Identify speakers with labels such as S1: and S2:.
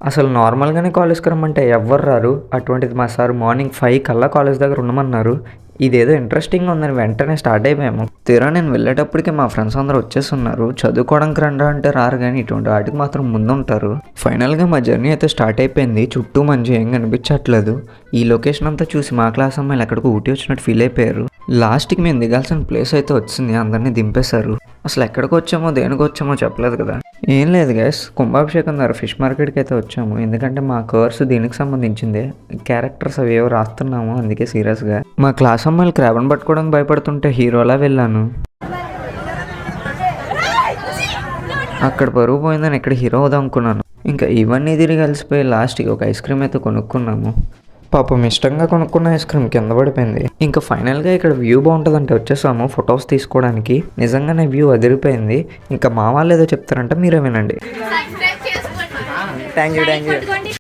S1: అసలు నార్మల్గానే కాలేజ్కి రమ్మంటే ఎవ్వరు రారు. అటువంటిది మా సార్ మార్నింగ్ 5 కల్లా కాలేజ్ దగ్గర ఉండమన్నారు. ఇదేదో ఇంట్రెస్టింగ్గా ఉందని వెంటనే స్టార్ట్ అయిపోయాము. తీరా నేను వెళ్ళేటప్పటికి మా ఫ్రెండ్స్ అందరూ వచ్చేస్తున్నారు. చదువుకోవడానికి రండి అంటే రారు, కానీ ఇటువంటి వాటికి మాత్రం ముందుంటారు. ఫైనల్గా మా జర్నీ అయితే స్టార్ట్ అయిపోయింది. చుట్టూ మంచి ఏం కనిపించట్లేదు. ఈ లొకేషన్ అంతా చూసి మా క్లాస్ అమ్మాయిలు ఎక్కడికో ఊటీ వచ్చినట్టు ఫీల్ అయిపోయారు. లాస్ట్కి మేము దిగాల్సిన ప్లేస్ అయితే వచ్చింది. అందరినీ దింపేశారు. అసలు ఎక్కడికి వచ్చామో దేనికి వచ్చామో చెప్పలేదు కదా. ఏం లేదు గైస్, కుంభాభిషేకం ద్వారా ఫిష్ మార్కెట్కి అయితే వచ్చాము. ఎందుకంటే మా కోర్సు దీనికి సంబంధించింది. క్యారెక్టర్స్ అవి ఏవో రాస్తున్నాము, అందుకే సీరియస్గా. మా క్లాస్ అమ్మాయిలు క్రాబ్ని పట్టుకోవడానికి భయపడుతుంటే హీరోలా వెళ్ళాను. అక్కడ పరుగు పోయిందని ఇక్కడ హీరో అవుదాం అనుకున్నాను. ఇంకా ఇవన్నీ తిరిగి కలిసిపోయి లాస్ట్కి ఒక ఐస్ క్రీమ్ అయితే కొనుక్కున్నాము. పాపం ఇష్టంగా కొనుక్కున్న ఐస్ క్రీమ్ కింద పడిపోయింది. ఇంకా ఫైనల్గా ఇక్కడ వ్యూ బాగుంటుందంటే వచ్చేసాము ఫొటోస్ తీసుకోవడానికి. నిజంగానే వ్యూ అదిరిపోయింది. ఇంకా మా వాళ్ళు ఏదో చెప్తారంటే మీరే వినండి. Thank you.